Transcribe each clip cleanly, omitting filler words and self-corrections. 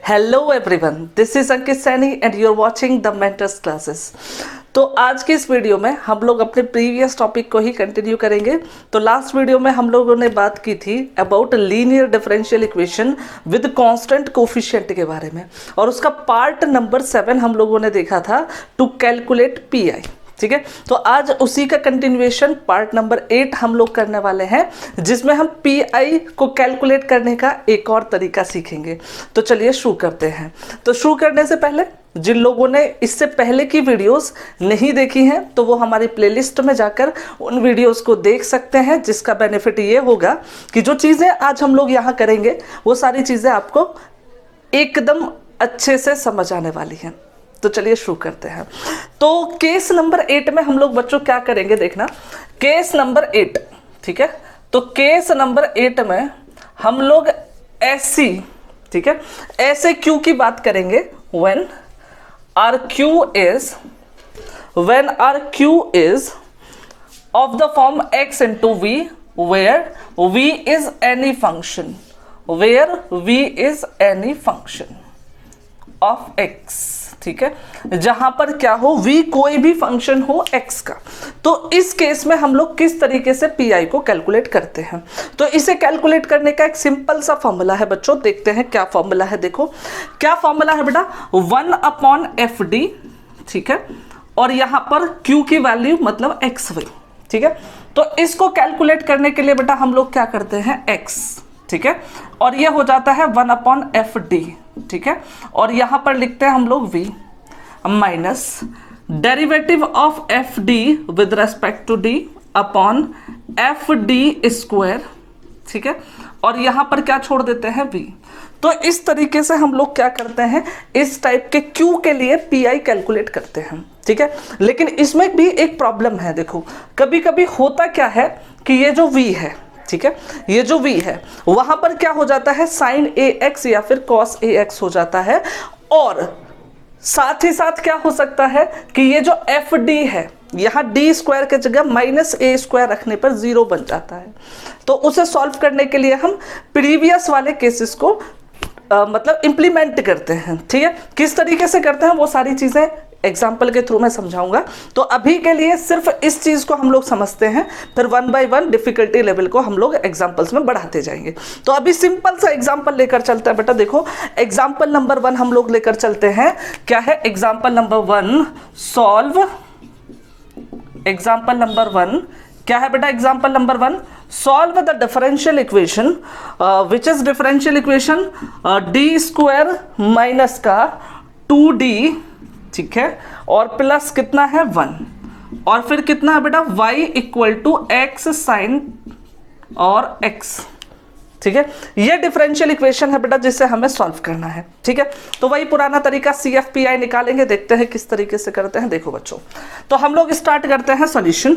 Hello everyone, this is Ankit Saini and you are watching the mentors classes. तो आज की इस वीडियो में हम लोग अपने प्रीवियस टॉपिक को ही कंटिन्यू करेंगे। तो लास्ट वीडियो में हम लोगों ने बात की थी about linear differential equation with constant coefficient के बारे में, और उसका पार्ट नंबर 7 हम लोगों ने देखा था टू कैलकुलेट पी आई। ठीक है, तो आज उसी का कंटिन्यूएशन पार्ट नंबर 8 हम लोग करने वाले हैं, जिसमें हम पी आई को कैलकुलेट करने का एक और तरीका सीखेंगे। तो चलिए शुरू करते हैं। तो शुरू करने से पहले जिन लोगों ने इससे पहले की वीडियोस नहीं देखी हैं तो वो हमारी प्लेलिस्ट में जाकर उन वीडियोस को देख सकते हैं, जिसका बेनिफिट ये होगा कि जो चीज़ें आज हम लोग यहाँ करेंगे वो सारी चीज़ें आपको एकदम अच्छे से समझ आने वाली हैं। तो चलिए शुरू करते हैं। तो केस नंबर 8 में हम लोग बच्चों क्या करेंगे, देखना केस नंबर 8। ठीक है, तो केस नंबर 8 में हम लोग ऐसी, ठीक है, ऐसे क्यू की बात करेंगे when R Q is of the form x into v where v is any function of x। ठीक है, जहां पर क्या हो, v कोई भी फंक्शन हो x का। तो इस केस में हम लोग किस तरीके से pi को कैलकुलेट करते हैं, तो इसे कैलकुलेट करने का एक सिंपल सा फॉर्मूला है बच्चों। देखते हैं क्या फॉर्मूला है। देखो क्या फॉर्मूला है बेटा, 1/fd। ठीक है, और यहां पर q की वैल्यू मतलब xy। ठीक है, तो इसको कैलकुलेट करने के लिए बेटा हम लोग क्या करते हैं, x। ठीक है, और ये हो जाता है 1/fd। ठीक है, और यहां पर लिखते हैं हम लोग v minus derivative of F D with respect to D upon F D square. ठीक है, और यहां पर क्या छोड़ देते हैं, v। तो इस तरीके से हम लोग क्या करते हैं, इस टाइप के q के लिए पी आई कैलकुलेट करते हैं। ठीक है, लेकिन इसमें भी एक प्रॉब्लम है। देखो कभी कभी होता क्या है कि ये जो v है, ठीक है, ये जो v है वहां पर क्या हो जाता है, साइन ए एक्स या फिर कॉस ए एक्स हो जाता है, और साथ ही साथ क्या हो सकता है कि ये जो एफ डी है यहाँ डी स्क्वायर के जगह माइनस ए स्क्वायर रखने पर 0 बन जाता है। तो उसे सॉल्व करने के लिए हम प्रीवियस वाले केसेस को मतलब इम्प्लीमेंट करते हैं। ठीक है, किस तरीके से करते हैं वो सारी चीजें एग्जाम्पल के थ्रू मैं समझाऊंगा। तो अभी के लिए सिर्फ इस चीज को हम लोग समझते हैं, फिर 1 by 1 डिफिकल्टी लेवल को हम लोग एग्जाम्पल्स में बढ़ाते जाएंगे। तो अभी सिंपल सा एग्जाम्पल लेकर चलते हैं बेटा। देखो एग्जाम्पल नंबर 1 हम लोग लेकर चलते हैं। क्या है example number 1, solve. Example number 1 क्या है बेटा, example number 1, solve the differential equation which is differential equation D square minus का 2d। ठीक है, और प्लस कितना है 1, और फिर कितना है बेटा y equal to X sine और x। ठीक है, ये डिफरेंशियल इक्वेशन है बेटा जिसे हमें सॉल्व करना है। ठीक है, तो वही पुराना तरीका CFPI निकालेंगे, देखते हैं किस तरीके से करते हैं। देखो बच्चों, तो हम लोग स्टार्ट करते हैं सॉल्यूशन।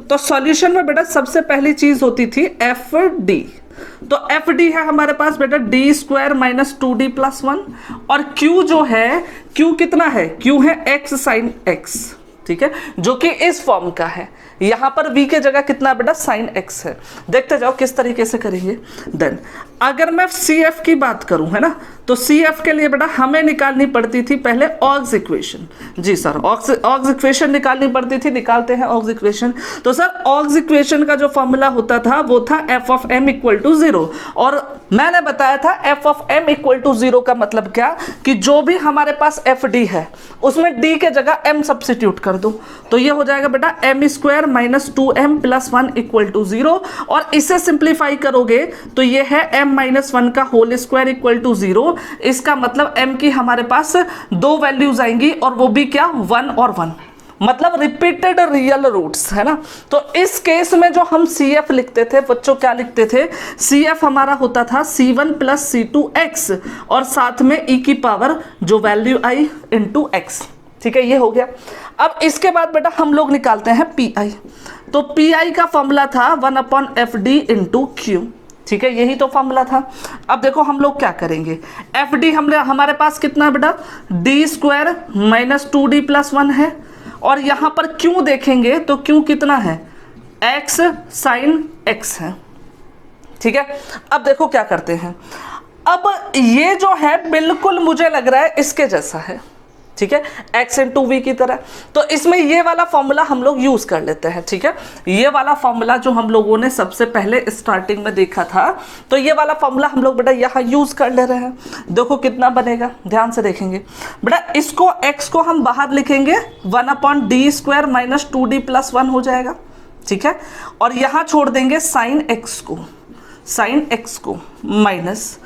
तो सॉल्यूशन में बेटा सबसे पहली चीज होती थी एफ डी। तो एफ डी है हमारे पास बेटा D square minus 2d plus 1, और क्यू जो है, क्यू कितना है, क्यू है एक्स साइन एक्स। ठीक है, जो कि इस फॉर्म का है। यहां पर v के जगह कितना बेटा साइन x है। देखते जाओ किस तरीके से करेंगे। देन अगर मैं CF की बात करूं, है ना, तो CF के लिए बेटा हमें निकालनी पड़ती थी पहले ऑग्स इक्वेशन। जी सर, ऑग्स इक्वेशन निकालनी पड़ती थी, निकालते हैं ऑग्स इक्वेशन। तो सर ऑग्स इक्वेशन का जो फॉर्मूला होता था वो था f of m equal to 0, और मैंने बताया था f of m equal to 0 का मतलब क्या, कि जो भी हमारे पास एफ डी है उसमें d के जगह m सब्सिट्यूट कर दो। तो ये हो जाएगा बेटा m square minus 2m plus 1 equal to 0, और इसे सिंप्लीफाई करोगे तो ये है m माइनस 1 का होल स्क्वायर इक्वल टू 0। इसका मतलब m की हमारे पास 2 वैल्यूज आएंगी, और वो भी क्या, 1 और 1, मतलब रिपीटेड रियल रूट्स, है ना। तो इस केस में जो हम CF लिखते थे बच्चों, क्या लिखते थे, CF हमारा होता था C1 प्लस C2x, और साथ में e की पावर जो वैल्यू आई इंटू x। ठीक है, ये हो गया। अब इसके बाद बेटा हम लोग निकालते हैं PI। तो PI का फॉर्मूला था 1/fd इंटू क्यू। ठीक है, यही तो फॉर्मूला था। अब देखो हम लोग क्या करेंगे, FD हमारे पास कितना है बेटा, D square minus 2d plus 1 है, और यहां पर क्यू देखेंगे तो क्यू कितना है, x साइन x है। ठीक है, अब देखो क्या करते हैं, अब ये जो है बिल्कुल मुझे लग रहा है इसके जैसा है, ठीक है, x इंटू वी की तरह। तो इसमें ये वाला फॉर्मूला हम लोग यूज कर लेते हैं, ठीक है। ये वाला फॉर्मूला जो हम लोगों ने सबसे पहले स्टार्टिंग में देखा था, तो ये वाला फॉर्मूला हम लोग बेटा यहाँ यूज कर ले रहे हैं। देखो कितना बनेगा, ध्यान से देखेंगे बेटा। इसको x को हम बाहर लिखेंगे 1/d² माइनस 2d+1 हो जाएगा, ठीक है। और यहाँ छोड़ देंगे साइन x को माइनस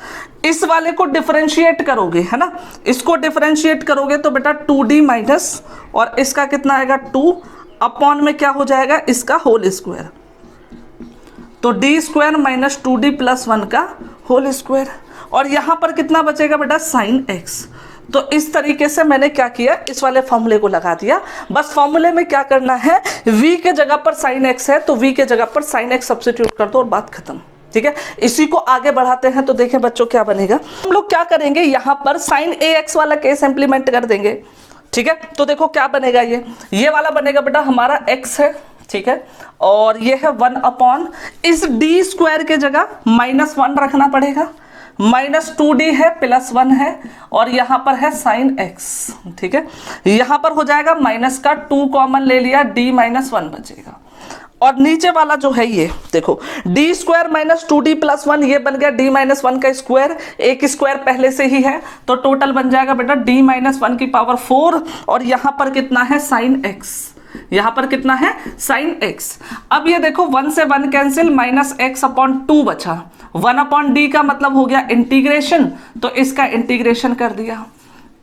इस वाले को डिफरेंशिएट करोगे, है ना, इसको डिफरेंशिएट करोगे तो बेटा 2d माइनस और इसका कितना आएगा 2 अपॉन में क्या हो जाएगा इसका होल स्क्वायर, तो d² माइनस 2d+1 का होल स्क्वायर। और यहाँ पर कितना बचेगा बेटा साइन x। तो इस तरीके से मैंने क्या किया, इस वाले फॉर्मूले को लगा दिया। बस फॉर्मूले में क्या करना है, v के जगह पर साइन x है तो v के जगह पर साइन x सब्स्टिट्यूट कर दो और बात खत्म, ठीक है। इसी को आगे बढ़ाते हैं तो देखें बच्चों क्या बनेगा। हम लोग क्या करेंगे, यहाँ पर साइन ax वाला केस इंप्लीमेंट कर देंगे, ठीक है। तो देखो क्या बनेगा, ये वाला बनेगा बेटा हमारा x है, ठीक है, और ये है 1 अपॉन इस d² के जगह -1 रखना पड़ेगा, -2d है +1 है और यहाँ पर है साइन x, ठीक है। यहाँ पर हो जाएगा माइनस का 2 कॉमन ले लिया, d-1 बचेगा। और नीचे वाला जो है ये देखो d² माइनस 2d+1 ये बन गया d-1 का स्क्वायर, एक स्क्वायर पहले से ही है तो टोटल बन जाएगा बेटा d-1 की पावर 4 और यहाँ पर कितना है साइन x, यहाँ पर कितना है साइन x। अब ये देखो 1 से 1 कैंसिल, -x/2 बचा, 1/d का मतलब हो गया इंटीग्रेशन, तो इसका इंटीग्रेशन कर दिया।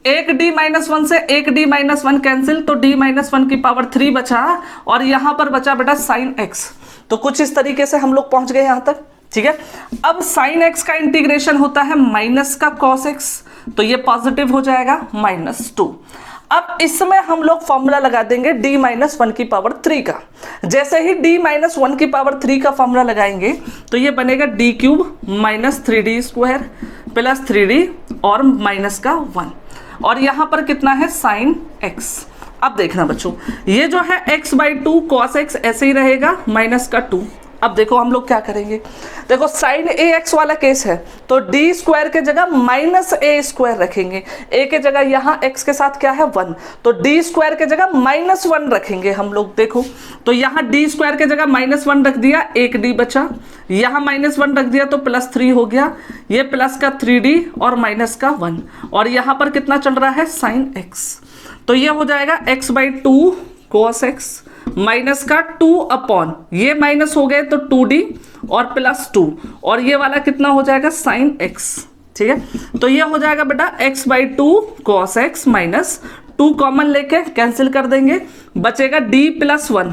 एक d-1 से एक d-1 कैंसिल तो d-1 की पावर 3 बचा और यहाँ पर बचा बेटा साइन x। तो कुछ इस तरीके से हम लोग पहुंच गए यहाँ तक, ठीक है। अब साइन x का इंटीग्रेशन होता है माइनस का cos x, तो ये पॉजिटिव हो जाएगा -2। अब इसमें हम लोग फॉर्मूला लगा देंगे d-1 की पावर 3 का। जैसे ही d-1 की पावर 3 का फॉर्मूला लगाएंगे तो ये बनेगा d³ minus 3d² plus 3d और माइनस का 1 और यहाँ पर कितना है साइन x। अब देखना बच्चों ये जो है x/2 cos x ऐसे ही रहेगा -2। अब देखो हम लोग क्या करेंगे, देखो साइन ax वाला केस है तो d² के जगह -a² रखेंगे, a के जगह यहाँ x के साथ क्या है 1 तो d² के जगह -1 रखेंगे हम लोग। देखो तो यहाँ d² के जगह -1 रख दिया, एक d बचा, यहाँ -1 रख दिया तो +3 हो गया, ये प्लस का 3d और माइनस का 1 और यहाँ पर कितना चल रहा है साइन x। तो ये हो जाएगा x/2 cos x माइनस का 2 अपॉन ये माइनस हो गए तो 2d और +2 और ये वाला कितना हो जाएगा साइन x, ठीक है। तो ये हो जाएगा बेटा x/2 cos x minus 2 common लेके कैंसिल कर देंगे, बचेगा d+1,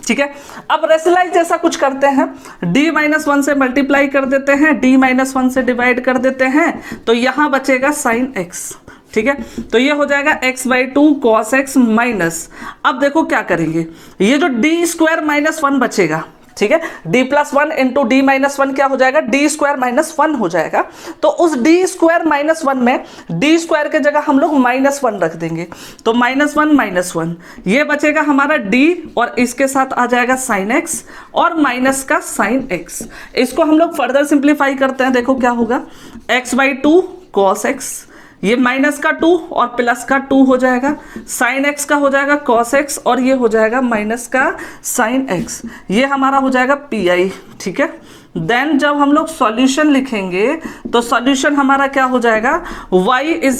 ठीक है। अब रेशनलाइज जैसा कुछ करते हैं, d-1 से मल्टीप्लाई कर देते हैं, d-1 से डिवाइड कर देते हैं तो यहाँ बचेगा साइन x, ठीक है। तो ये हो जाएगा x/2 cos x माइनस, अब देखो क्या करेंगे, ये जो d² -1 बचेगा, ठीक है, d+1 इंटू d-1 क्या हो जाएगा d² -1 हो जाएगा। तो उस d² -1 में d² के जगह हम लोग -1 रख देंगे तो -1 -1 ये बचेगा हमारा d और इसके साथ आ जाएगा साइन x और माइनस का साइन x। इसको हम लोग फर्दर सिंप्लीफाई करते हैं, देखो क्या होगा x/2 cos x ये माइनस का 2 और प्लस का 2 हो जाएगा, साइन x का हो जाएगा cos x और ये हो जाएगा माइनस का साइन x, ये हमारा हो जाएगा pi, ठीक है। देन जब हम लोग सॉल्यूशन लिखेंगे तो सॉल्यूशन हमारा क्या हो जाएगा y =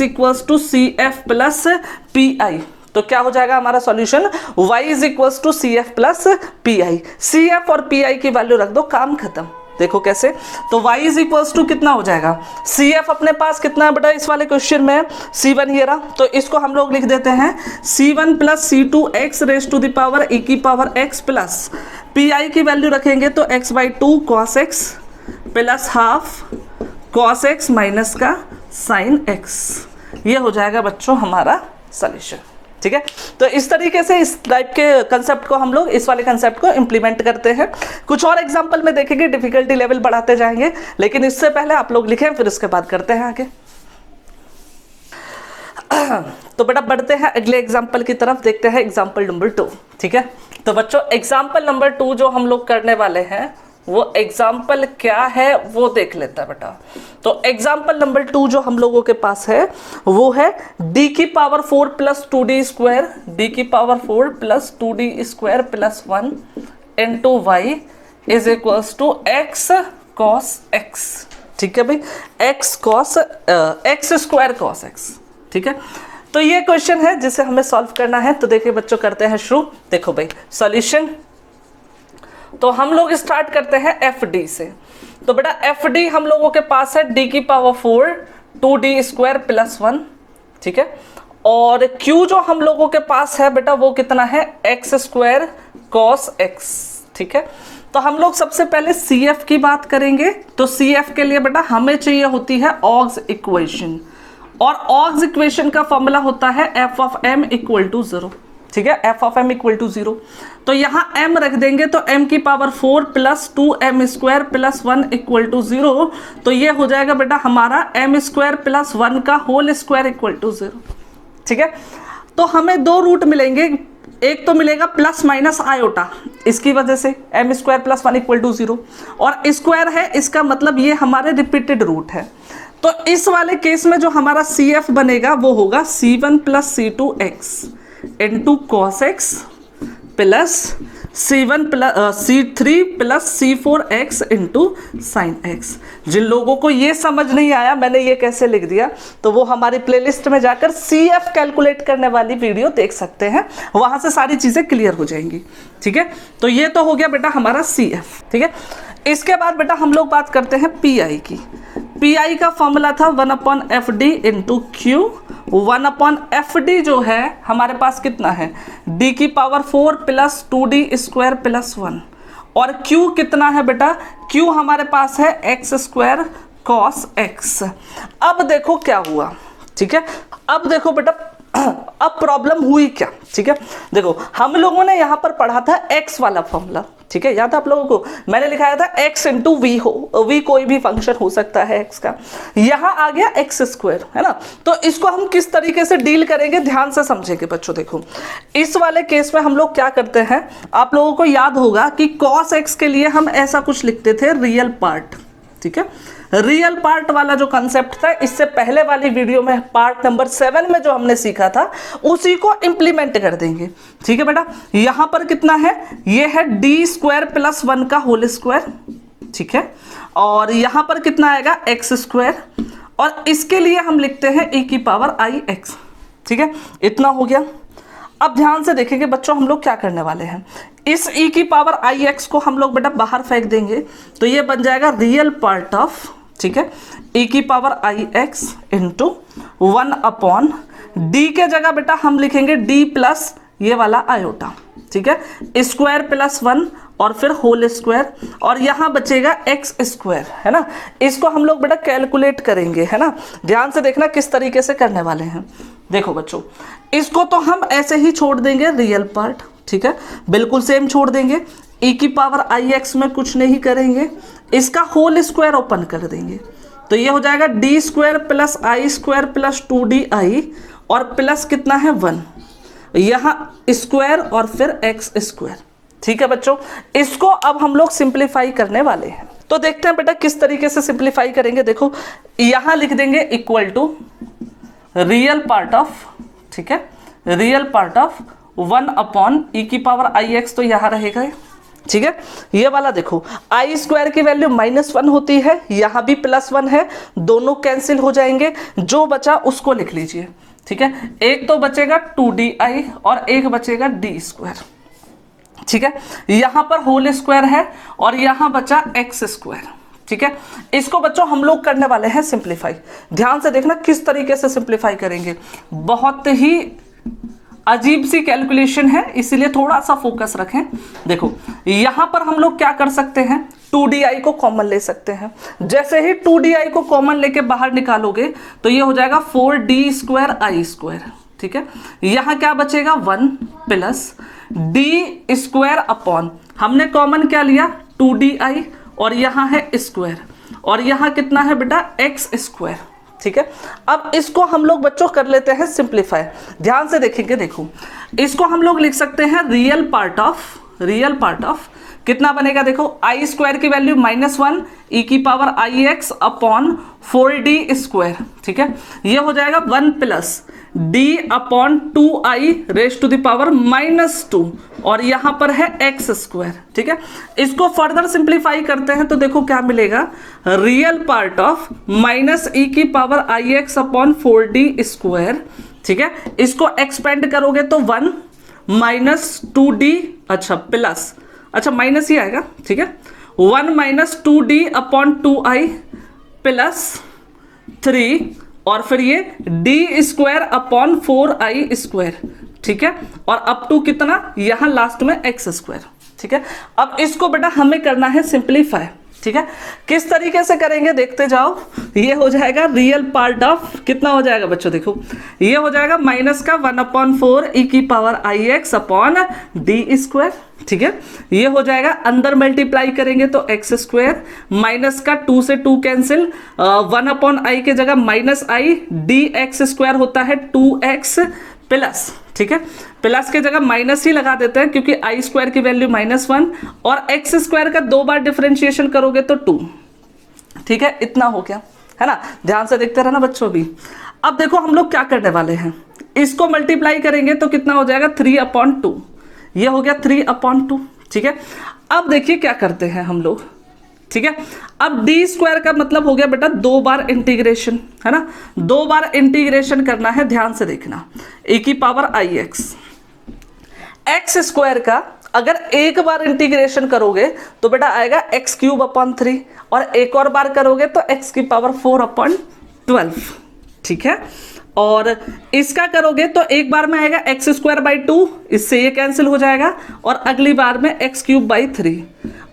CF + PI। तो क्या हो जाएगा हमारा solution y = CF + PI। CF और PI की वैल्यू रख दो, काम खत्म। देखो कैसे, तो y = कितना हो जाएगा, CF अपने पास कितना है बेटा इस वाले क्वेश्चन में C1 ये रहा, तो इसको हम लोग लिख देते हैं C1 + C2x e⁻x plus PI की वैल्यू रखेंगे तो x/2 cos x plus half cos x minus का साइन x, ये हो जाएगा बच्चों हमारा सॉल्यूशन, ठीक है। तो इस तरीके से इस टाइप के कंसेप्ट को हम लोग इस वाले कंसेप्ट को इंप्लीमेंट करते हैं। कुछ और एग्जांपल में देखेंगे, डिफिकल्टी लेवल बढ़ाते जाएंगे, लेकिन इससे पहले आप लोग लिखें फिर उसके बाद करते हैं आगे। तो बेटा बढ़ते हैं अगले एग्जाम्पल की तरफ, देखते हैं एग्जाम्पल नंबर 2, ठीक है। तो बच्चों एग्जाम्पल नंबर 2 जो हम लोग करने वाले हैं वो एग्जाम्पल क्या है वो देख लेता है बेटा। तो एग्जाम्पल नंबर 2 जो हम लोगों के पास है वो है d की power 4 plus 2d square, d की power 4 plus 2d square plus 1 into Y is equals to x cos x। ठीक है भाई, x cos x square cos x। ठीक है, तो ये क्वेश्चन है जिसे हमें सॉल्व करना है। तो देखिए बच्चों, करते हैं शुरू। देखो भाई सॉल्यूशन, तो हम लोग स्टार्ट करते हैं FD से। तो बेटा FD हम लोगों के पास है d की पावर 4 2d स्क्वायर प्लस 1। ठीक है, और Q जो हम लोगों के पास है बेटा वो कितना है x स्क्वायर कॉस x। ठीक है, तो हम लोग सबसे पहले CF की बात करेंगे। तो CF के लिए बेटा हमें चाहिए होती है ऑग्स इक्वेशन, और ऑग्स इक्वेशन का फॉर्मूला होता है f of m equal to 0। ठीक है, f of m equal to 0। तो यहाँ m रख देंगे तो m की power 4 plus 2m square plus 1 equal to 0। तो ये हो जाएगा बेटा हमारा m स्क्वायर प्लस 1 का होल स्क्वायर इक्वल टू 0। ठीक है, तो हमें दो रूट मिलेंगे, एक तो मिलेगा प्लस माइनस आयोटा, इसकी वजह से m square plus 1 equal to 0, और स्क्वायर है इसका मतलब ये हमारे रिपीटेड रूट है। तो इस वाले केस में जो हमारा CF बनेगा वो होगा C1 plus C2x into cos x plus C3 plus C4x into sine x. जिन लोगों को ये समझ नहीं आया मैंने ये कैसे लिख दिया, तो वो हमारी प्लेलिस्ट में जाकर CF कैलकुलेट करने वाली वीडियो देख सकते हैं, वहां से सारी चीजें क्लियर हो जाएंगी। ठीक है, तो ये तो हो गया बेटा हमारा CF। ठीक है, इसके बाद बेटा हम लोग बात करते हैं PI की। PI का फॉर्मूला था 1/FD इंटू Q। 1/FD जो है हमारे पास कितना है d की power 4 plus 2d square plus 1, और Q कितना है बेटा, Q हमारे पास है x स्क्वायर कॉस x। अब देखो क्या हुआ। ठीक है, अब देखो बेटा अब प्रॉब्लम हुई क्या। ठीक है, देखो हम लोगों ने यहाँ पर पढ़ा था x वाला फॉर्मूला। ठीक है, याद है आप लोगों को, मैंने लिखाया था x इंटू वी हो, v कोई भी फंक्शन हो सकता है x का। यहाँ आ गया x स्क्वायर, है ना। तो इसको हम किस तरीके से डील करेंगे ध्यान से समझेंगे बच्चों। देखो इस वाले केस में हम लोग क्या करते हैं, आप लोगों को याद होगा कि cos x के लिए हम ऐसा कुछ लिखते थे रियल पार्ट। ठीक है, रियल पार्ट वाला जो कंसेप्ट था इससे पहले वाली वीडियो में पार्ट नंबर 7 में जो हमने सीखा था उसी को इंप्लीमेंट कर देंगे। ठीक है बेटा, यहां पर कितना है, ये है d स्क्वायर प्लस 1 का होल स्क्वायर। ठीक है, और यहां पर कितना आएगा x स्क्वायर, और इसके लिए हम लिखते हैं e की पावर i x। ठीक है, इतना हो गया। अब ध्यान से देखेंगे बच्चों हम लोग क्या करने वाले हैं, इस e की पावर i x को हम लोग बेटा बाहर फेंक देंगे, तो ये बन जाएगा रियल पार्ट ऑफ, ठीक है, e की power i x into 1/d के जगह बेटा हम लिखेंगे d प्लस ये वाला आयोटा। ठीक है, स्क्वायर प्लस 1 और फिर होल स्क्वायर, और यहाँ बचेगा x स्क्वायर, है ना। इसको हम लोग बेटा कैलकुलेट करेंगे, है ना। ध्यान से देखना किस तरीके से करने वाले हैं। देखो बच्चों, इसको तो हम ऐसे ही छोड़ देंगे रियल पार्ट। ठीक है, बिल्कुल सेम छोड़ देंगे, e की पावर i x में कुछ नहीं करेंगे, इसका होल स्क्वायर ओपन कर देंगे, तो ये हो जाएगा d square plus i square plus 2di, और प्लस कितना है 1, यहाँ स्क्वायर और फिर x स्क्वायर। ठीक है बच्चों, इसको अब हम लोग सिंप्लीफाई करने वाले हैं। तो देखते हैं बेटा किस तरीके से सिंप्लीफाई करेंगे। देखो यहाँ लिख देंगे equal to real part of, ठीक है, रियल पार्ट ऑफ 1/e की पावर i x, तो यहाँ रहेगा। ठीक है, ये वाला देखो i स्क्वायर की वैल्यू -1 होती है, यहाँ भी +1 है, दोनों कैंसिल हो जाएंगे, जो बचा उसको लिख लीजिए। ठीक है, एक तो बचेगा 2di और एक बचेगा d स्क्वायर। ठीक है, यहाँ पर होल स्क्वायर है और यहाँ बचा x स्क्वायर। ठीक है, इसको बच्चों हम लोग करने वाले हैं सिंप्लीफाई। ध्यान से देखना किस तरीके से सिंप्लीफाई करेंगे, बहुत ही अजीब सी कैलकुलेशन है, इसीलिए थोड़ा सा फोकस रखें। देखो यहाँ पर हम लोग क्या कर सकते हैं, 2di को कॉमन ले सकते हैं। जैसे ही 2di को कॉमन लेके बाहर निकालोगे तो ये हो जाएगा 4d स्क्वायर i स्क्वायर। ठीक है, यहाँ क्या बचेगा 1 प्लस d स्क्वायर अपॉन, हमने कॉमन क्या लिया 2di, और यहाँ है स्क्वायर, और यहाँ कितना है बेटा x स्क्वायर। ठीक है, अब इसको हम लोग बच्चों कर लेते हैं सिंप्लीफाई। ध्यान से देखेंगे, देखो इसको हम लोग लिख सकते हैं रियल पार्ट ऑफ कितना बनेगा देखो, आई स्क्वायर की वैल्यू -1 ई की power I X upon 4d square, ठीक है। ये हो जाएगा 1 plus D upon 2i raise to the power -2 और यहां पर है एक्स स्क्वायर, ठीक है। इसको फर्दर सिंप्लीफाई करते हैं तो देखो क्या मिलेगा, रियल पार्ट ऑफ माइनस ई की power I X upon 4d square, ठीक है। इसको एक्सपेंड करोगे तो 1 माइनस 2d, अच्छा प्लस, अच्छा माइनस ही आएगा, ठीक है। 1 minus 2d upon 2i plus 3 और फिर ये d square upon 4i square, ठीक है। और अप टू कितना, यहां लास्ट में एक्स स्क्वायर, ठीक है। अब इसको बेटा हमें करना है सिंप्लीफाई, ठीक है। किस तरीके से करेंगे देखते जाओ। ये हो जाएगा रियल पार्ट ऑफ, कितना हो जाएगा बच्चों देखो, ये हो जाएगा माइनस का 1/4 ई की power I X upon D square, ठीक है। ये हो जाएगा, अंदर मल्टीप्लाई करेंगे तो एक्स स्क्वायर, माइनस का 2 से 2 कैंसिल, 1/i के जगह -i, डी एक्स स्क्वायर होता है 2x प्लस, ठीक है। प्लस के जगह माइनस ही लगा देते हैं क्योंकि आई स्क्वायर की वैल्यू -1 और एक्स स्क्वायर का 2 बार डिफरेंशिएशन करोगे तो 2, ठीक है। इतना हो गया, है ना। ध्यान से देखते रहना बच्चों भी। अब देखो हम लोग क्या करने वाले हैं, इसको मल्टीप्लाई करेंगे तो कितना हो जाएगा 3/2, ये हो गया 3/2, ठीक है। अब देखिए क्या करते हैं हम लोग, ठीक है। अब डी स्क्वायर का मतलब हो गया बेटा 2 बार इंटीग्रेशन, है ना। 2 बार इंटीग्रेशन करना है, ध्यान से देखना, ए की power I x, x square का अगर एक बार इंटीग्रेशन करोगे तो बेटा आएगा x³ और एक और बार करोगे तो x की पावर 4/12, ठीक है। और इसका करोगे तो एक बार में आएगा x²/2, इससे ये कैंसिल हो जाएगा और अगली बार में x³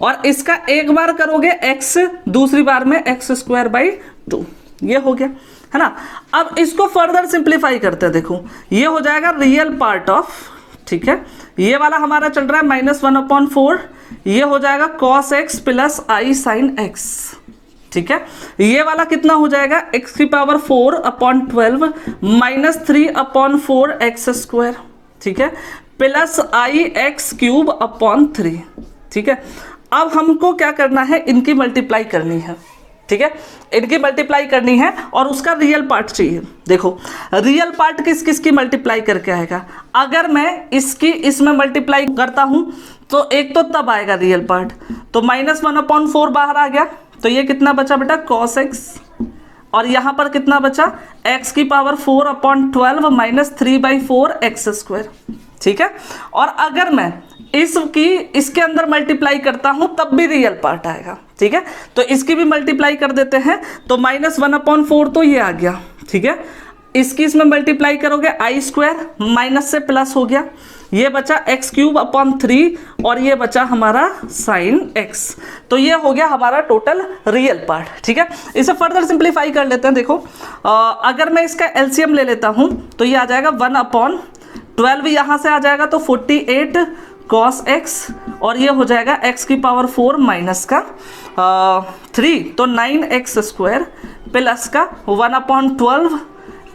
और इसका एक बार करोगे x, दूसरी बार में x²/2, ये हो गया, है ना। अब इसको फर्दर सिंप्लीफाई करते हैं, देखो ये हो जाएगा रियल पार्ट ऑफ, ठीक है। ये वाला हमारा चल रहा है -1/4, ये हो जाएगा cos x plus i sin x, ठीक है। ये वाला कितना हो जाएगा x की पावर 4/12 -3/4 एक्स स्क्वायर, ठीक है, प्लस i x³/3, ठीक है। अब हमको क्या करना है, इनकी मल्टीप्लाई करनी है, ठीक है। इनकी मल्टीप्लाई करनी है और उसका रियल पार्ट चाहिए। देखो रियल पार्ट किस किस की मल्टीप्लाई करके आएगा, अगर मैं इसकी इसमें मल्टीप्लाई करता हूं तो एक तो तब आएगा रियल पार्ट, तो -1/4 बाहर आ गया तो ये कितना बचा बेटा cos x, और यहां पर कितना बचा x की पावर 4/12 -3/4 एक्स स्क्वायर, ठीक है। और अगर मैं इसके अंदर मल्टीप्लाई करता हूं तब भी रियल पार्ट आएगा, ठीक है। तो इसकी भी मल्टीप्लाई कर देते हैं तो -1/4 तो ये आ गया, ठीक है। इसकी इसमें मल्टीप्लाई करोगे आई स्क्वायर, माइनस से प्लस हो गया, ये बचा x³ और ये बचा हमारा sin x, तो ये हो गया हमारा टोटल रियल पार्ट, ठीक है। इसे फर्दर सिंप्लीफाई कर लेते हैं। देखो अगर मैं इसका एलसीएम ले लेता हूं तो ये आ जाएगा 1/12, यहां से आ जाएगा तो 48 cos x और ये हो जाएगा x की पावर 4 माइनस का 3 तो 9x² प्लस का 1/12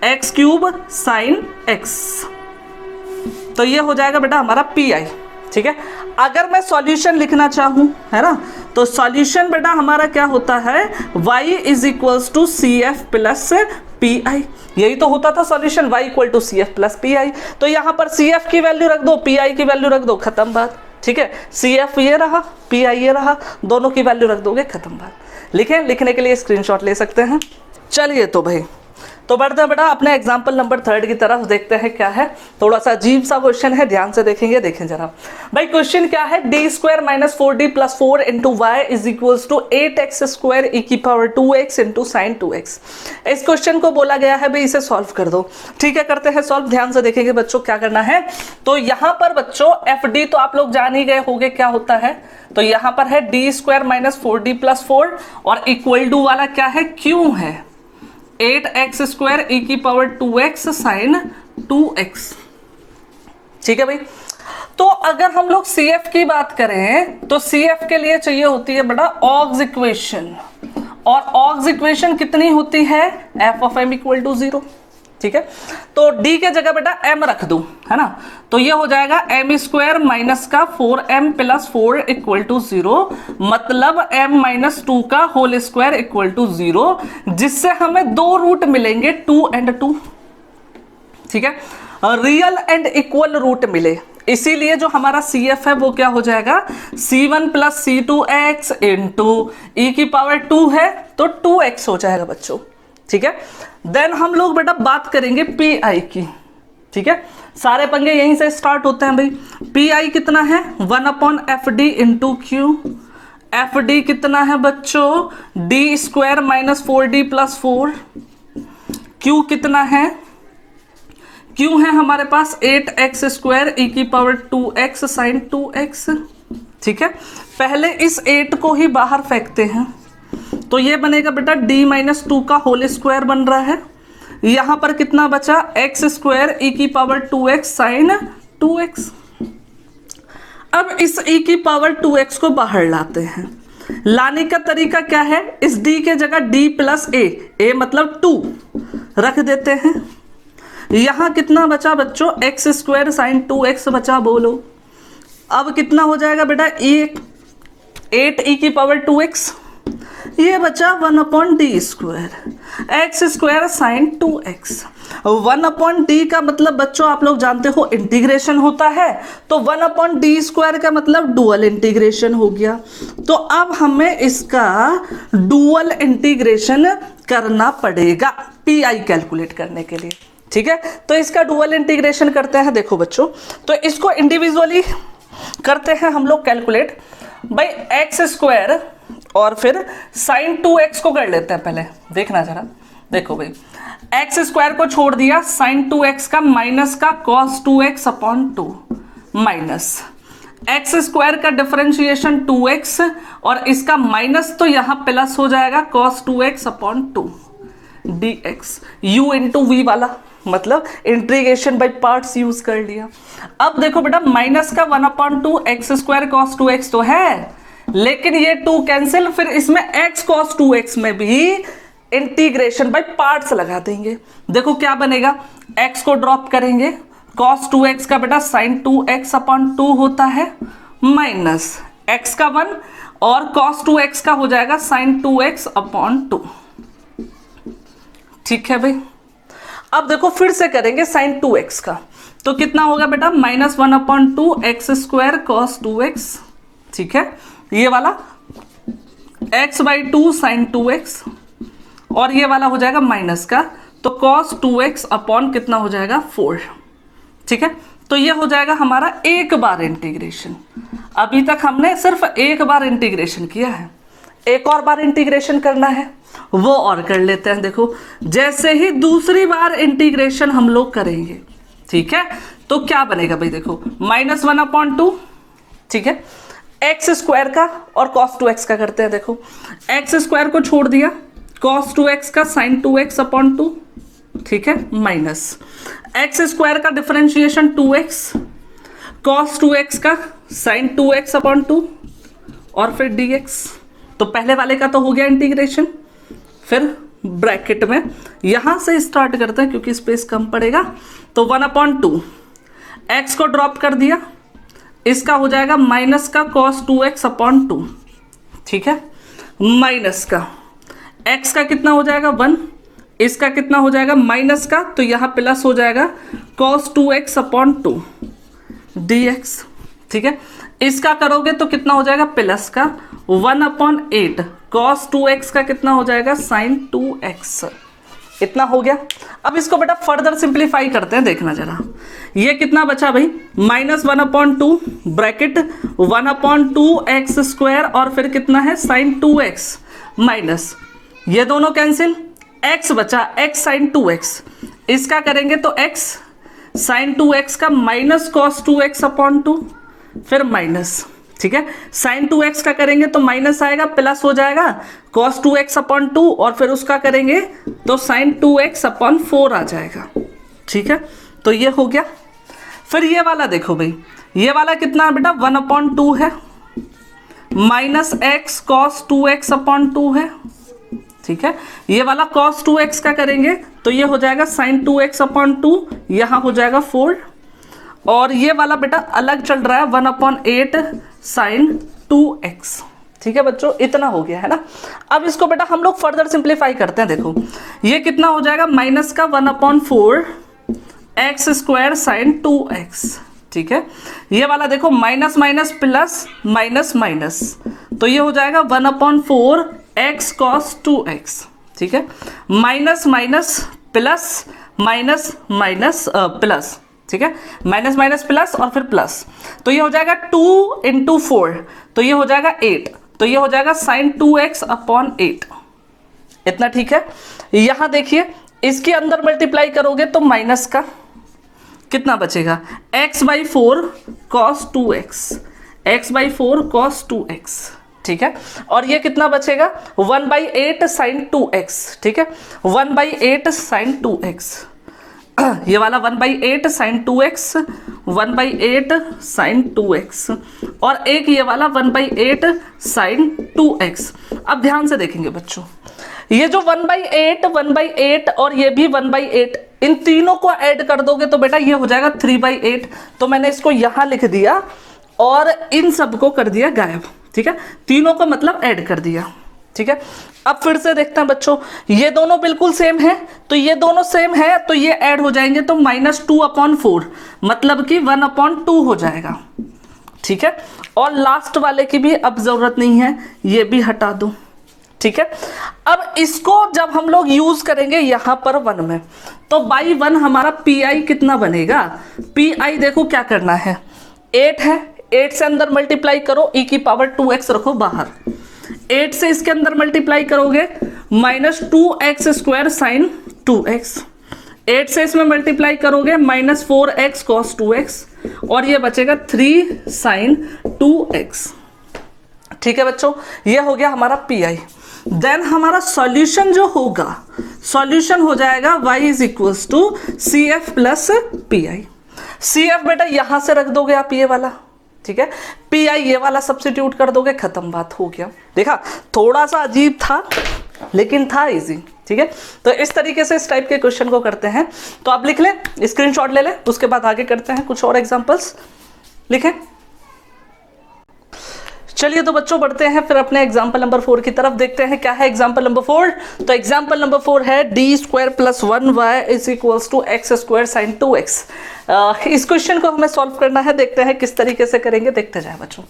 x³ sin x, तो ये हो जाएगा बेटा हमारा PI, ठीक है। अगर मैं सॉल्यूशन लिखना चाहूं, है ना, तो सॉल्यूशन बेटा हमारा क्या होता है, y = CF प्लस PI, यही तो होता था solution, y = CF plus PI। तो यहाँ पर CF की वैल्यू रख दो, PI की वैल्यू रख दो, खत्म बात, ठीक है। CF ये रहा, PI ये रहा, दोनों की वैल्यू रख दोगे, खत्म बात। लिखने के लिए स्क्रीनशॉट ले सकते हैं। चलिए तो भाई तो बढ़ते हैं बेटा अपने एग्जाम्पल नंबर 3 की तरफ, देखते हैं क्या है। थोड़ा सा अजीब सा क्वेश्चन है, ध्यान से देखेंगे, देखें जरा भाई। क्वेश्चन क्या है, d² - 4d + 4 × y = 8x² e की पावर 2x × sin 2x। इस क्वेश्चन को बोला गया है भाई इसे सॉल्व कर दो, ठीक है। करते हैं सॉल्व, ध्यान से देखेंगे बच्चों क्या करना है। तो यहाँ पर बच्चों FD तो आप लोग जान ही गए होंगे क्या होता है, तो यहाँ पर है d² - 4d + 4 और इक्वल टू वाला क्या है, Q है 8x² e की पावर 2x sin 2x, ठीक है भाई। तो अगर हम लोग CF की बात करें तो CF के लिए चाहिए होती है बेटा ऑग्स इक्वेशन, और ऑग्स इक्वेशन कितनी होती है, f(m) = 0, ठीक है। तो d के जगह बेटा m रख दूं, है ना, तो ये हो जाएगा m स्क्वायर माइनस का 4m प्लस 4 इक्वल टू 0, मतलब m माइनस 2 का होल स्क्वायर इक्वल टू 0, जिससे हमें दो रूट मिलेंगे 2 एंड 2, ठीक है, रियल एंड इक्वल रूट मिले, इसीलिए जो हमारा CF है वो क्या हो जाएगा, C1 plus C2x into e की पावर 2 है तो 2x हो जाएगा बच्चों, ठीक है। देन हम लोग बेटा बात करेंगे PI की, ठीक है, सारे पंगे यहीं से स्टार्ट होते हैं भाई। PI कितना है 1/FD इंटू Q, FD कितना है बच्चों d square minus 4d plus 4, Q कितना है, Q है हमारे पास 8x स्क्वायर e की पावर 2x साइन 2x, ठीक है। पहले इस 8 को ही बाहर फेंकते हैं, तो ये बनेगा बेटा d माइनस 2 का होल स्क्वायर बन रहा है, यहां पर कितना बचा x स्क्वायर e की पावर 2x साइन 2x। अब इस e की पावर 2x को बाहर लाते हैं, लाने का तरीका क्या है, इस d के जगह d प्लस a मतलब 2 रख देते हैं, यहां कितना बचा बच्चों x स्क्वायर साइन 2x बचा, बोलो अब कितना हो जाएगा बेटा 8 e की पावर 2x, ये बचा 1/d square x square sine 2x। 1/d का मतलब बच्चों आप लोग जानते हो इंटीग्रेशन होता है, तो 1/d स्क्वायर का मतलब डुअल इंटीग्रेशन हो गया, तो अब हमें इसका डुअल इंटीग्रेशन करना पड़ेगा PI कैलकुलेट करने के लिए, ठीक है। तो इसका डुअल इंटीग्रेशन करते हैं, देखो बच्चों, तो इसको इंडिविजुअली करते हैं हम लोग कैलकुलेट, भाई x स्क्वायर और फिर साइन 2x को कर लेते हैं पहले, देखना जरा, देखो भाई x स्क्वायर को छोड़ दिया, साइन 2x का माइनस का cos 2x upon 2 minus x square का डिफरेंशिएशन 2x और इसका माइनस तो यहां प्लस हो जाएगा cos 2x upon 2 dx, u into V वाला मतलब इंटीग्रेशन बाय पार्ट्स यूज कर लिया। अब देखो बेटा माइनस का 1/2 x स्क्वायर cos 2x तो है, लेकिन ये 2 कैंसिल, फिर इसमें x cos 2x में भी इंटीग्रेशन बाय पार्ट्स लगा देंगे, देखो क्या बनेगा, x को ड्रॉप करेंगे, cos 2x का बेटा sin 2x अपॉन 2 होता है, माइनस x का 1 और cos 2x का हो जाएगा sin 2x अपॉन 2, ठीक है भाई। अब देखो फिर से करेंगे sin 2x का, तो कितना होगा बेटा minus 1/2 x square cos 2x, ठीक है, ये वाला x/2 sin 2x और ये वाला हो जाएगा माइनस का, तो cos 2x अपॉन कितना हो जाएगा 4, ठीक है। तो ये हो जाएगा हमारा एक बार इंटीग्रेशन, अभी तक हमने सिर्फ एक बार इंटीग्रेशन किया है, एक और बार इंटीग्रेशन करना है वो और कर लेते हैं। देखो जैसे ही दूसरी बार इंटीग्रेशन हम लोग करेंगे, ठीक है, तो क्या बनेगा भाई, देखो माइनस 1/2, ठीक है, एक्स स्क्वायर का और cos 2x का करते हैं, देखो एक्स स्क्वायर को छोड़ दिया, cos 2x का sin 2x अपॉन 2, ठीक है, माइनस एक्स स्क्वायर का डिफरेंशिएशन 2x, cos 2x का sin 2x अपॉन 2 और फिर dx। तो पहले वाले का तो हो गया इंटीग्रेशन, फिर ब्रैकेट में यहां से स्टार्ट करते हैं क्योंकि स्पेस कम पड़ेगा, तो 1/2 x को ड्रॉप कर दिया, इसका हो जाएगा माइनस का cos 2x अपॉन 2, ठीक है, माइनस का x का कितना हो जाएगा 1, इसका कितना हो जाएगा माइनस का, तो यहाँ प्लस हो जाएगा cos 2x अपॉन 2 dx, ठीक है, इसका करोगे तो कितना हो जाएगा प्लस का 1/8 cos 2x का कितना हो जाएगा sin 2x, इतना हो गया। अब इसको बेटा फर्दर सिंप्लीफाई करते हैं, देखना जरा, ये कितना बचा भाई माइनस 1/2 ब्रैकेट 1/2 x स्क्वायर और फिर कितना है sin 2x माइनस ये दोनों कैंसिल, x बचा x sin 2x, इसका करेंगे तो x sin 2x का माइनस cos 2x अपॉन 2 फिर माइनस, ठीक है, sin 2x का करेंगे तो माइनस आएगा, प्लस हो जाएगा cos 2x अपॉन 2 और फिर उसका करेंगे तो sin 2x अपॉन 4 आ जाएगा, ठीक है, तो ये हो गया। फिर ये वाला देखो भाई, ये वाला कितना बेटा 1/2 है, minus x cos 2x upon 2 है, ठीक है। ये वाला cos 2x का करेंगे तो ये हो जाएगा sin 2x अपॉन 2, यहाँ हो जाएगा 4, और ये वाला बेटा अलग चल रहा है 1/8 sin 2x। ठीक है बच्चों, इतना हो गया है ना। अब इसको बेटा हम लोग फर्दर सिंप्लीफाई करते हैं। देखो ये कितना हो जाएगा, माइनस का 1/4 x² sin 2x। ठीक है, ये वाला देखो minus minus plus minus minus, तो ये हो जाएगा 1/4 x cos 2x। ठीक है, minus minus plus minus minus plus, ठीक है, माइनस माइनस प्लस और फिर प्लस, तो ये हो जाएगा 2 × 4, तो ये हो जाएगा 8, तो ये हो जाएगा sin 2x अपॉन 8। इतना ठीक है। यहां देखिए इसके अंदर मल्टीप्लाई करोगे तो माइनस का कितना बचेगा, x/4 cos 2x, x/4 cos 2x। ठीक है, और ये कितना बचेगा 1/8 sin 2x। ठीक है, 1/8 sin 2x, ये वाला 1/8 sin 2x, 1/8 sin 2x, और एक ये वाला 1/8 sin 2x। अब ध्यान से देखेंगे बच्चों, ये जो 1/8, 1/8 और ये भी 1/8, इन तीनों को ऐड कर दोगे तो बेटा ये हो जाएगा 3/8। तो मैंने इसको यहां लिख दिया और इन सबको कर दिया गायब। ठीक है, तीनों को मतलब ऐड कर दिया। ठीक है, अब फिर से देखते हैं बच्चों, ये दोनों बिल्कुल सेम है, तो ये दोनों सेम है तो ये ऐड हो जाएंगे, तो -2/4 मतलब कि 1/2 हो जाएगा। ठीक है, और लास्ट वाले की भी अब जरूरत नहीं है, ये भी हटा दो। ठीक है, अब इसको जब हम लोग यूज करेंगे यहां पर 1 में, तो बाई 1 हमारा पी कितना बनेगा, पी देखो क्या करना है, 8 है, 8 से अंदर मल्टीप्लाई करो, e⁻2x रखो बाहर, 8 से इसके अंदर मल्टीप्लाई करोगे -2x² sin 2x, 8 से इसमें मल्टीप्लाई करोगे -4x cos 2x, और ये बचेगा 3 sin 2x। ठीक है बच्चों, ये हो गया हमारा पी। देन हमारा सॉल्यूशन जो होगा, सॉल्यूशन हो जाएगा y = CF + PI। CF बेटा यहां से रख दोगे आप ये वाला, ठीक है, PI ये वाला सब्स्टिट्यूट कर दोगे, खत्म, बात हो गया। देखा, थोड़ा सा अजीब था लेकिन था इजी। ठीक है, तो इस तरीके से इस टाइप के क्वेश्चन को करते हैं। तो आप लिख लें, स्क्रीनशॉट ले लें, उसके बाद आगे करते हैं कुछ और एग्जांपल्स। लिखें। चलिए तो बच्चों बढ़ते हैं फिर अपने एग्जाम्पल नंबर 4 की तरफ, देखते हैं क्या है एग्जाम्पल नंबर 4। तो एग्जाम्पल नंबर 4 है d² + 1y = x² sin 2x। इस क्वेश्चन को हमें सॉल्व करना है, देखते हैं किस तरीके से करेंगे, देखते जाए बच्चों।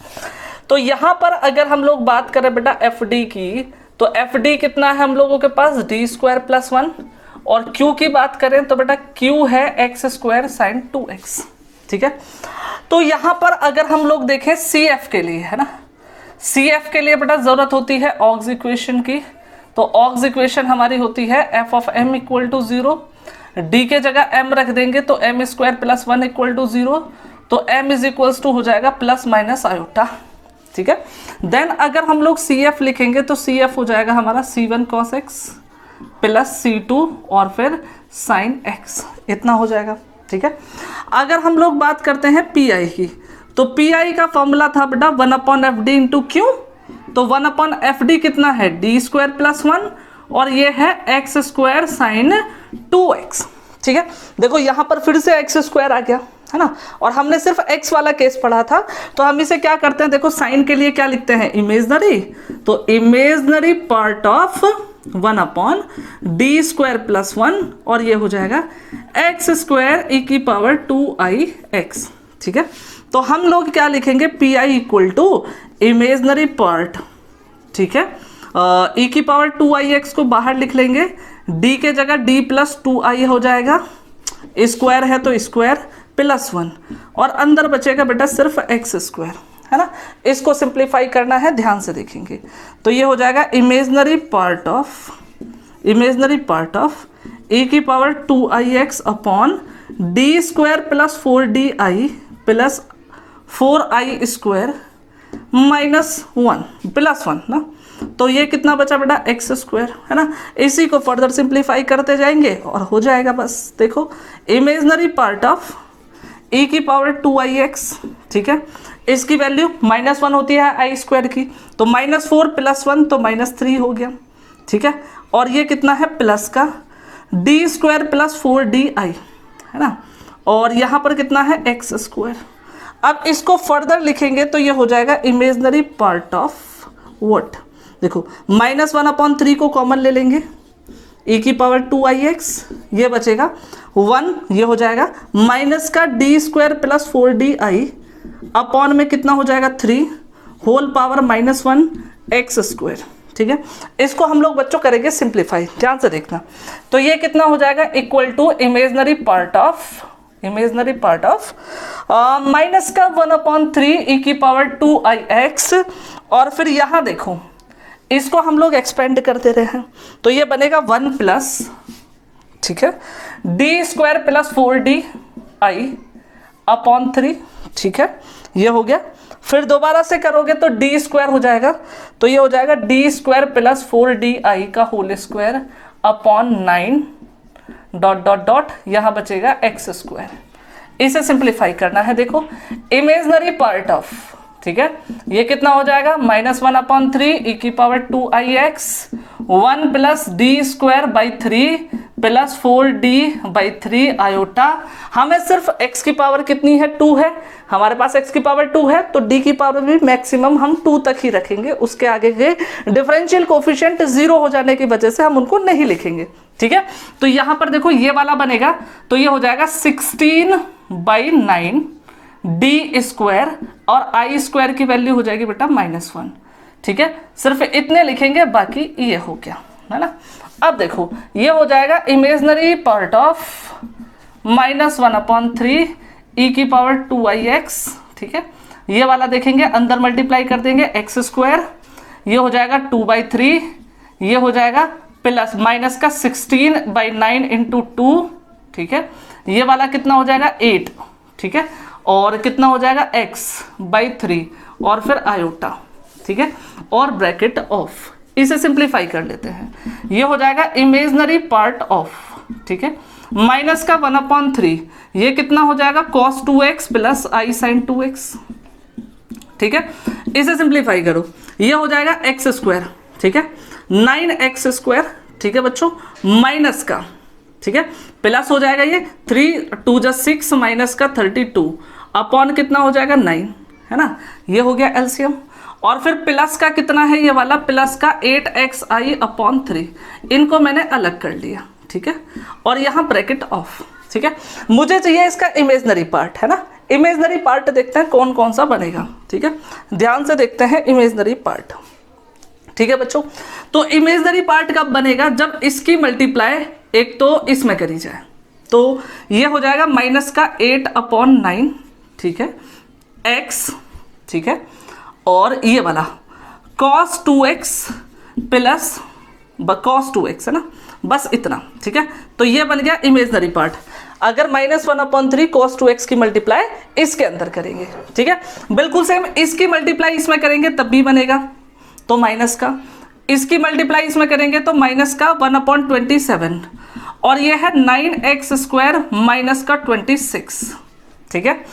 तो यहाँ पर अगर हम लोग बात करें बेटा fd की, तो fd कितना है हम लोगों के पास, d² + 1, और q की बात करें तो बेटा q है x² sin 2x। ठीक है, तो यहाँ पर अगर हम लोग देखें CF के लिए, है ना, CF के लिए बेटा जरूरत होती है ऑग्स इक्वेशन की। तो ऑग्स इक्वेशन हमारी होती है f(m) = 0, d के जगह m रख देंगे तो m² + 1 = 0, तो m = हो जाएगा ± आयोटा। ठीक है, देन अगर हम लोग CF लिखेंगे तो CF हो जाएगा हमारा C1 cos x + C2 और फिर sin x, इतना हो जाएगा। ठीक है, अगर हम लोग बात करते हैं PI की, तो PI का फॉर्मूला था बेटा 1/FD × Q, तो 1/FD कितना है, d² + 1, और ये है x² sin 2x। ठीक है, देखो यहाँ पर फिर से x² आ गया, है ना, और हमने सिर्फ x वाला केस पढ़ा था, तो हम इसे क्या करते हैं, देखो साइन के लिए क्या लिखते हैं, इमेजनरी, तो इमेजनरी पार्ट ऑफ 1/d² + 1, और ये हो जाएगा x² e⁻2ix। ठीक है, तो हम लोग क्या लिखेंगे, PI = इमेजनरी पार्ट, ठीक है, e⁻2ix को बाहर लिख लेंगे, d के जगह d + 2i हो जाएगा, स्क्वायर है तो स्क्वायर +1, और अंदर बचेगा बेटा सिर्फ x², है ना। इसको सिंप्लीफाई करना है, ध्यान से देखेंगे, तो ये हो जाएगा imaginary part of e⁻2ix upon d² + 4di + 4i² -1 +1 ना, तो ये कितना बचा बेटा, x², है ना। इसी को फर्दर सिंप्लीफाई करते जाएंगे और हो जाएगा, बस देखो, इमेजनरी पार्ट ऑफ e⁻2ix। ठीक है, इसकी वैल्यू -1 होती है i² की, तो -4 + 1 तो -3 हो गया। ठीक है, और ये कितना है प्लस का डी स्क्वायर प्लस 4di, है ना, और यहाँ पर कितना है एक्स स्क्वायर। अब इसको फर्दर लिखेंगे तो ये हो जाएगा इमेजनरी पार्ट ऑफ व्हाट, देखो -1/3 को कॉमन ले लेंगे, e⁻²ix, ये बचेगा 1, ये हो जाएगा माइनस का D square plus 4di upon में कितना हो जाएगा 3 होल पावर -1 एक्स स्क्वायर। ठीक है, इसको हम लोग बच्चों करेंगे सिंप्लीफाई, ध्यान से देखना। तो ये कितना हो जाएगा equal to imaginary part of minus का 1/3 e⁻²ix, और फिर यहाँ देखो इसको हम लोग एक्सपेंड करते रहे हैं तो ये बनेगा 1 प्लस, ठीक है, D square plus 4di upon 3, ठीक है, ये हो गया। फिर दोबारा से करोगे तो डी स्क्वायर हो जाएगा, तो ये हो जाएगा डी स्क्वायर प्लस 4di का whole square upon 9 dot dot dot, यहाँ बचेगा एक्स स्क्वायर। इसे सिंप्लीफाई करना है, देखो इमेजनरी पार्ट ऑफ, ठीक है, ये कितना हो जाएगा -1/3 e⁻²ix 1 plus D square by 3 plus 4d/3 iota. हमें सिर्फ x की पावर कितनी है 2 है, हमारे पास x की पावर 2 है तो d की पावर भी मैक्सिमम हम 2 तक ही रखेंगे, उसके आगे के डिफरेंशियल कोफिशिएंट 0 हो जाने की वजह से हम उनको नहीं लिखेंगे। ठीक है, तो यहां पर देखो ये वाला बनेगा, तो ये हो जाएगा 16/9 डी स्क्वायर और आई स्क्वायर की वैल्यू हो जाएगी बेटा -1। ठीक है, सिर्फ इतने लिखेंगे, बाकी ये हो गया, है ना। अब देखो ये हो जाएगा इमेजनरी पार्ट ऑफ -1/3 e⁻²ix, ठीक है, ये वाला देखेंगे अंदर मल्टीप्लाई कर देंगे एक्स स्क्वायर, ये हो जाएगा 2/3, ये हो जाएगा प्लस माइनस का 16/9 इंटू 2, ठीक है, ये वाला कितना हो जाएगा 8, ठीक है, और कितना हो जाएगा x/3 और फिर आयोटा, ठीक है, और ब्रैकेट ऑफ। इसे सिंप्लीफाई कर लेते हैं, ये हो जाएगा इमेजनरी पार्ट ऑफ, ठीक है, माइनस का 1/3, ये कितना हो जाएगा cos 2x plus i sin 2x, ठीक है, इसे सिंप्लीफाई करो, ये हो जाएगा एक्स स्क्वायर, ठीक है, 9x स्क्वायर, ठीक है बच्चों, माइनस का, ठीक है, प्लस हो जाएगा ये 3 2 6 माइनस का 32 अपॉन कितना हो जाएगा 9, है ना, ये हो गया एलसीएम, और फिर प्लस का कितना है ये वाला प्लस का 8xi अपॉन 3, इनको मैंने अलग कर लिया, ठीक है, और यहाँ ब्रैकेट ऑफ। ठीक है, मुझे चाहिए इसका इमेजनरी पार्ट, है ना, इमेजनरी पार्ट देखते हैं कौन कौन सा बनेगा। ठीक है, ध्यान से देखते हैं इमेजनरी पार्ट। ठीक है बच्चों, तो इमेजनरी पार्ट कब बनेगा, जब इसकी मल्टीप्लाई एक तो इसमें करी जाए, तो ये हो जाएगा माइनस का 8/9, ठीक है, x, ठीक है, और ये वाला cos 2x plus cos 2x, है ना, बस इतना। ठीक है, तो ये बन गया इमेजनरी पार्ट। अगर -1/3 cos 2x की मल्टीप्लाई इसके अंदर करेंगे, ठीक है, बिल्कुल सेम इसकी मल्टीप्लाई इसमें करेंगे तब भी बनेगा, तो माइनस का, इसकी मल्टीप्लाई इसमें करेंगे तो माइनस का 1/27, और ये है 9x स्क्वायर माइनस का 26, ठीक है,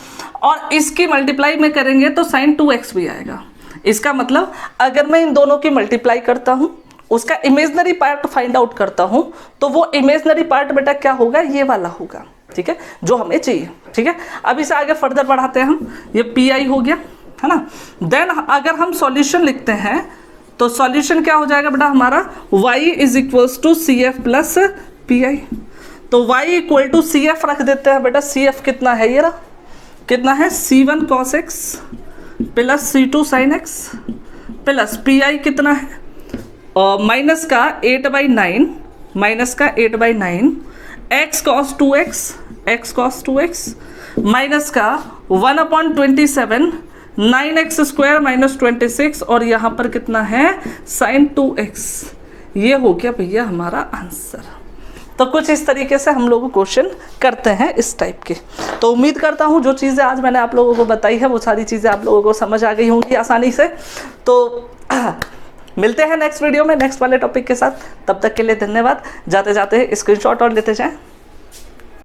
और इसकी मल्टीप्लाई में करेंगे तो sin 2x भी आएगा। इसका मतलब अगर मैं इन दोनों की मल्टीप्लाई करता हूं, उसका इमेजनरी पार्ट फाइंड आउट करता हूं, तो वो इमेजनरी पार्ट बेटा क्या होगा, ये वाला होगा, ठीक है, जो हमें चाहिए। ठीक है, अब इसे आगे फर्दर बढ़ाते हैं हम, ये pi हो गया, है ना। देन अगर हम सॉल्यूशन लिखते हैं तो सॉल्यूशन क्या हो जाएगा बेटा हमारा, y = CF प्लस PI, तो y = CF रख देते हैं बेटा। CF कितना है, ये रहा, कितना है C1 cos x plus C2 sin x plus PI कितना है, माइनस का 8/9 x cos 2x माइनस का 1/27 9x स्क्वायर माइनस 26, और यहाँ पर कितना है sin 2x। ये हो गया भैया हमारा आंसर। तो कुछ इस तरीके से हम लोग क्वेश्चन करते हैं इस टाइप के। तो उम्मीद करता हूँ जो चीज़ें आज मैंने आप लोगों को बताई है वो सारी चीज़ें आप लोगों को समझ आ गई होंगी आसानी से। तो मिलते हैं नेक्स्ट वीडियो में नेक्स्ट वाले टॉपिक के साथ, तब तक के लिए धन्यवाद। जाते जाते स्क्रीनशॉट और लेते जाएं।